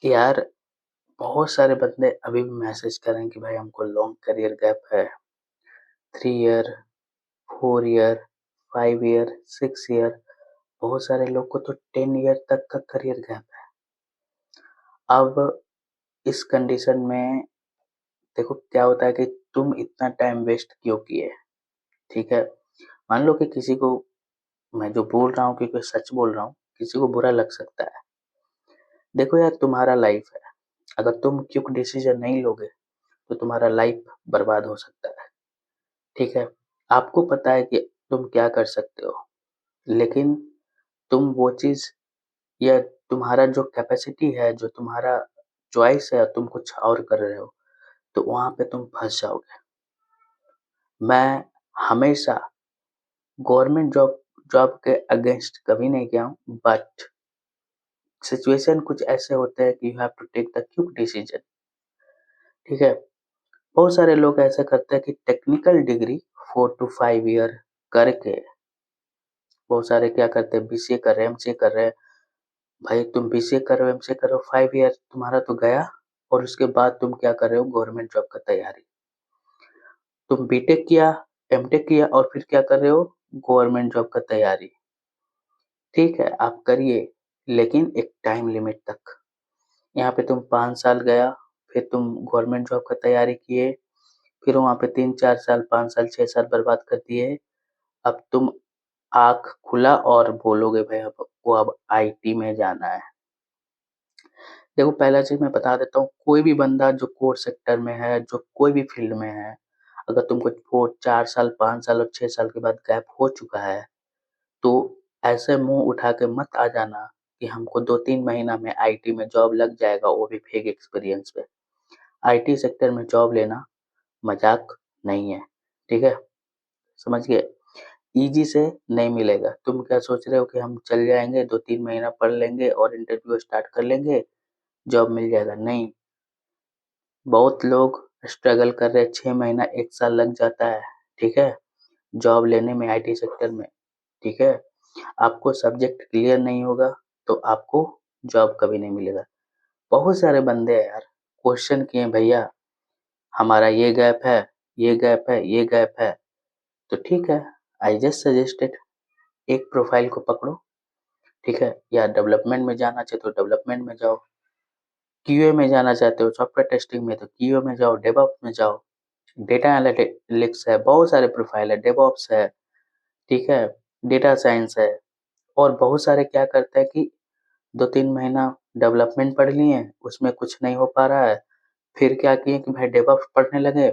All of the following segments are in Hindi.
यार, बहुत सारे बंदे अभी भी मैसेज कर रहे हैं कि भाई हमको लॉन्ग करियर गैप है। 3 ईयर, 4 ईयर, 5 ईयर, 6 ईयर। बहुत सारे लोग को तो 10 ईयर तक का करियर गैप है। अब इस कंडीशन में देखो क्या होता है कि तुम इतना टाइम वेस्ट क्यों किए। ठीक है, मान लो कि किसी को, मैं जो बोल रहा हूँ क्योंकि सच बोल रहा हूँ, किसी को बुरा लग सकता है। देखो यार, तुम्हारा लाइफ है। अगर तुम क्विक डिसीजन नहीं लोगे तो तुम्हारा लाइफ बर्बाद हो सकता है। ठीक है, आपको पता है कि तुम क्या कर सकते हो, लेकिन तुम वो चीज़ या तुम्हारा जो कैपेसिटी है, जो तुम्हारा चॉइस है, तुम कुछ और कर रहे हो, तो वहाँ पे तुम फँस जाओगे। मैं हमेशा गवर्नमेंट जॉब जॉब के अगेंस्ट कभी नहीं गया हूँ, बट सिचुएशन कुछ ऐसे होते हैं कि you have to take the quick decision. ठीक है, बहुत सारे लोग ऐसा करते हैं कि टेक्निकल डिग्री 4 to 5 ईयर करके, बहुत सारे क्या करते हैं, बीसीए कर रहे हैं, एमसीए कर रहे हैं। भाई तुम बीसीए कर रहे हो, एमसीए कर रहे हो, 5 ईयर तुम्हारा तो गया। और उसके बाद तुम क्या कर रहे हो, गवर्नमेंट जॉब का तैयारी। तुम बीटेक किया, एमटेक किया, और फिर क्या कर रहे हो, गवर्नमेंट जॉब का तैयारी। ठीक है, आप करिए, लेकिन एक टाइम लिमिट तक। यहाँ पे तुम 5 साल गया, फिर तुम गवर्नमेंट जॉब का तैयारी किए, फिर वहाँ पे 3 4 साल, 5 साल, 6 साल बर्बाद कर दिए। अब तुम आँख खुला और बोलोगे भाई अब आईटी में जाना है। देखो, पहला चीज़ मैं बता देता हूँ, कोई भी बंदा जो कोर सेक्टर में है, जो कोई भी फील्ड में है, अगर तुमको 4 साल, 5 साल और 6 साल के बाद गैप हो चुका है, तो ऐसे मुंह उठा के मत आ जाना कि हमको 2 3 महीना में आईटी में जॉब लग जाएगा, वो भी फेक एक्सपीरियंस पे। आईटी सेक्टर में जॉब लेना मजाक नहीं है। ठीक है, समझ गए। इजी से नहीं मिलेगा। तुम क्या सोच रहे हो कि हम चल जाएंगे, 2 3 महीना पढ़ लेंगे और इंटरव्यू स्टार्ट कर लेंगे, जॉब मिल जाएगा? नहीं। बहुत लोग स्ट्रगल कर रहे हैं, 6 महीना 1 साल लग जाता है। ठीक है, जॉब लेने में, आईटी सेक्टर में। ठीक है, आपको सब्जेक्ट क्लियर नहीं होगा तो आपको जॉब कभी नहीं मिलेगा। बहुत सारे बंदे हैं यार, क्वेश्चन किए भैया हमारा ये गैप है, ये गैप है, ये गैप है। तो ठीक है, आई जस्ट सजेस्टेड, एक प्रोफाइल को पकड़ो। ठीक है, या डेवलपमेंट में जाना चाहते हो डेवलपमेंट में जाओ, क्यूए में जाना चाहते हो सॉफ्टवेयर टेस्टिंग में तो क्यूए में जाओ, डेवऑप्स में जाओ, डेटा एनालिटिक्स है, बहुत सारे प्रोफाइल है, डेवऑप्स है। ठीक है, डेटा साइंस है। और बहुत सारे क्या करते हैं कि 2 3 महीना डेवलपमेंट पढ़ लिए, उसमें कुछ नहीं हो पा रहा है, फिर क्या किए कि भाई डेवऑप्स पढ़ने लगे,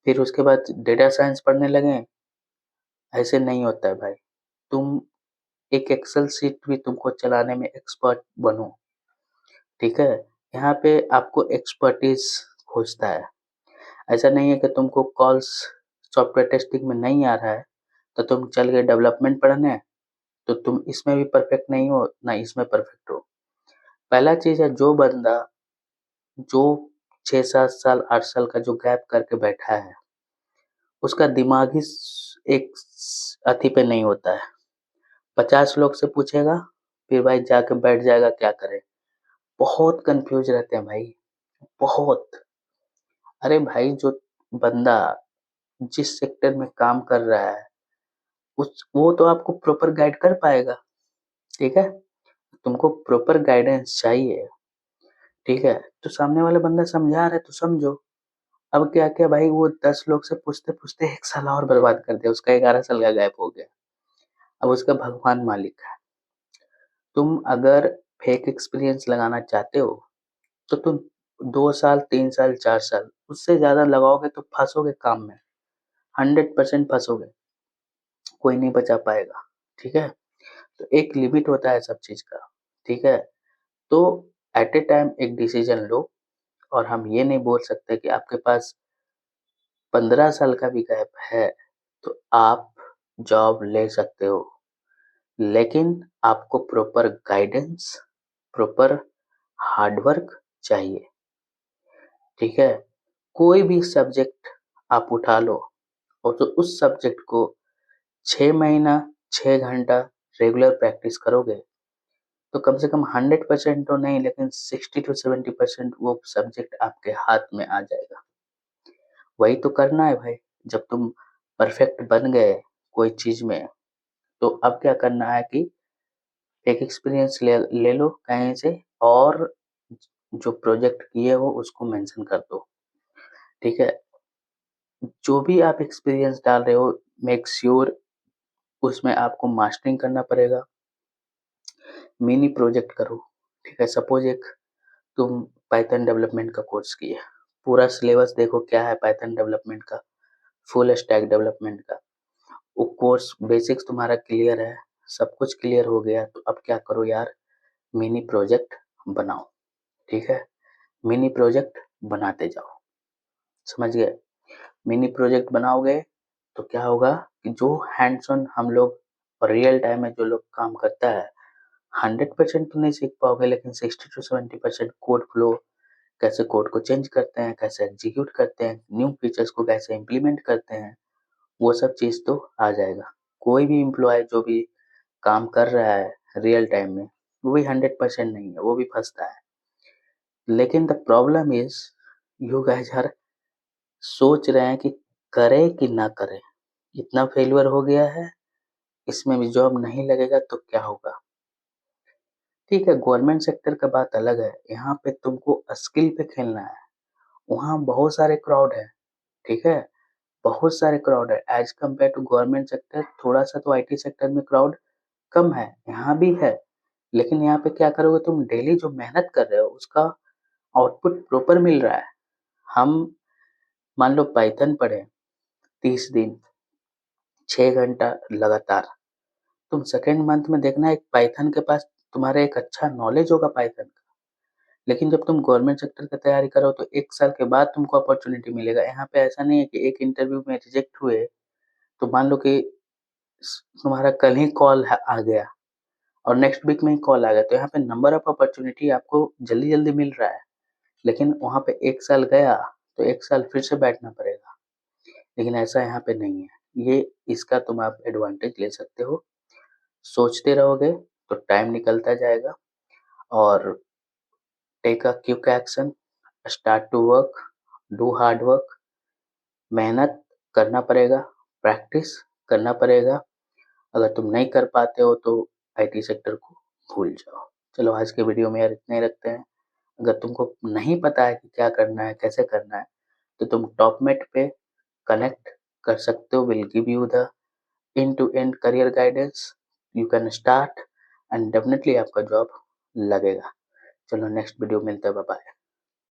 फिर उसके बाद डेटा साइंस पढ़ने लगे। ऐसे नहीं होता है भाई। तुम एक एक्सेल शीट भी तुमको चलाने में एक्सपर्ट बनो। ठीक है, यहाँ पे आपको एक्सपर्टीज खोजता है। ऐसा नहीं है कि तुमको कॉल्स सॉफ्टवेयर टेस्टिंग में नहीं आ रहा है तो तुम चल गए डेवलपमेंट पढ़ने, तो तुम इसमें भी परफेक्ट नहीं हो ना इसमें परफेक्ट हो। पहला चीज है, जो बंदा जो 6 7 साल 8 साल का जो गैप करके बैठा है, उसका दिमाग ही एक अथी पे नहीं होता है। 50 लोग से पूछेगा, फिर भाई जाके बैठ जाएगा क्या करे। बहुत कंफ्यूज रहते हैं भाई, बहुत। अरे भाई, जो बंदा जिस सेक्टर में काम कर रहा है, उस वो तो आपको प्रॉपर गाइड कर पाएगा। ठीक है, तुमको प्रॉपर गाइडेंस चाहिए। ठीक है, तो सामने वाला बंदा समझा रहा है तो समझो। अब क्या क्या भाई, वो 10 लोग से पूछते पूछते 1 साल और बर्बाद कर दिया, उसका 11 साल का गैप हो गया। अब उसका भगवान मालिक है। तुम अगर फेक एक्सपीरियंस लगाना चाहते हो तो तुम 2 साल, 3 साल, 4 साल उससे ज्यादा लगाओगे तो फंसोगे काम में। 100% फंसोगे, कोई नहीं बचा पाएगा। ठीक है, तो एक लिमिट होता है सब चीज का। ठीक है, तो एट ए टाइम एक डिसीजन लो। और हम ये नहीं बोल सकते कि आपके पास 15 साल का भी गैप है तो आप जॉब ले सकते हो, लेकिन आपको प्रॉपर गाइडेंस, प्रॉपर हार्डवर्क चाहिए। ठीक है, कोई भी सब्जेक्ट आप उठा लो और तो उस सब्जेक्ट को 6 महीना 6 घंटा रेगुलर प्रैक्टिस करोगे, तो कम से कम 100% तो नहीं, लेकिन 60 to 70% वो सब्जेक्ट आपके हाथ में आ जाएगा। वही तो करना है भाई। जब तुम परफेक्ट बन गए कोई चीज में, तो अब क्या करना है कि एक एक्सपीरियंस ले लो कहीं से, और जो प्रोजेक्ट किए हो उसको मेंशन कर दो। ठीक है, जो भी आप एक्सपीरियंस डाल रहे हो, मेक श्योर उसमें आपको मास्टरिंग करना पड़ेगा। मिनी प्रोजेक्ट करो। ठीक है, सपोज एक तुम पाइथन डेवलपमेंट का कोर्स किए, पूरा सिलेबस देखो क्या है पाइथन डेवलपमेंट का, फुल स्टैक डेवलपमेंट का। वो कोर्स बेसिक्स तुम्हारा क्लियर है, सब कुछ क्लियर हो गया, तो अब क्या करो यार, मिनी प्रोजेक्ट बनाओ। ठीक है, मिनी प्रोजेक्ट बनाते जाओ। समझ गए? मिनी प्रोजेक्ट बनाओगे तो क्या होगा कि जो हैंड्स ऑन हम लोग और रियल टाइम में जो लोग काम करता है, 100% तो नहीं सीख पाओगे, लेकिन 60 to 70% कोड फ्लो, कैसे कोड को चेंज करते हैं, कैसे एग्जीक्यूट करते हैं, न्यू फीचर्स को कैसे इम्प्लीमेंट करते हैं, वो सब चीज तो आ जाएगा। कोई भी एम्प्लॉय जो भी काम कर रहा है रियल टाइम में, वो भी 100% नहीं है, वो भी फंसता है। लेकिन the problem is, you guys are सोच रहे हैं कि करें कि ना करें। इतना फेलियर हो गया है, इसमें भी जॉब नहीं लगेगा तो क्या होगा। ठीक है, गवर्नमेंट सेक्टर का बात अलग है, यहाँ पे तुमको स्किल पे खेलना है। वहाँ बहुत सारे क्राउड है। ठीक है, बहुत सारे क्राउड है as compare to government sector. थोड़ा सा तो आईटी सेक्टर में क्राउड कम है, यहाँ भी है, लेकिन यहाँ पे क्या करोगे तुम, डेली जो मेहनत कर रहे हो उसका आउटपुट प्रॉपर मिल रहा है। हम मान लो पाइथन पढ़े 30 दिन, 6 घंटा लगातार, तुम सेकेंड मंथ में देखना एक पाइथन के पास तुम्हारे एक अच्छा नॉलेज होगा पाइथन का। लेकिन जब तुम गवर्नमेंट सेक्टर की तैयारी करो तो 1 साल के बाद तुमको अपॉर्चुनिटी मिलेगा। यहाँ पे ऐसा नहीं है कि एक इंटरव्यू में रिजेक्ट हुए तो मान लो कि तुम्हारा कल ही कॉल आ गया और नेक्स्ट वीक में ही कॉल आ गया, तो यहाँ पे नंबर ऑफ अपॉर्चुनिटी आपको जल्दी जल्दी मिल रहा है। लेकिन वहाँ पे 1 साल गया तो 1 साल फिर से बैठना पड़ेगा। लेकिन ऐसा यहाँ पे नहीं है, ये इसका तुम आप एडवांटेज ले सकते हो। सोचते रहोगे तो टाइम निकलता जाएगा। और take a quick action, start to work, do hard work. मेहनत करना पड़ेगा, प्रैक्टिस करना पड़ेगा। अगर तुम नहीं कर पाते हो तो आईटी सेक्टर को भूल जाओ। चलो आज के वीडियो में यार इतना ही रखते हैं। अगर तुमको नहीं पता है कि क्या करना है, कैसे करना है, तो तुम टॉपमेट पे कनेक्ट कर सकते हो। Will give you the end to end career guidance, you can start and definitely आपका जॉब लगेगा। चलो नेक्स्ट वीडियो मिलता है, बाय बाय।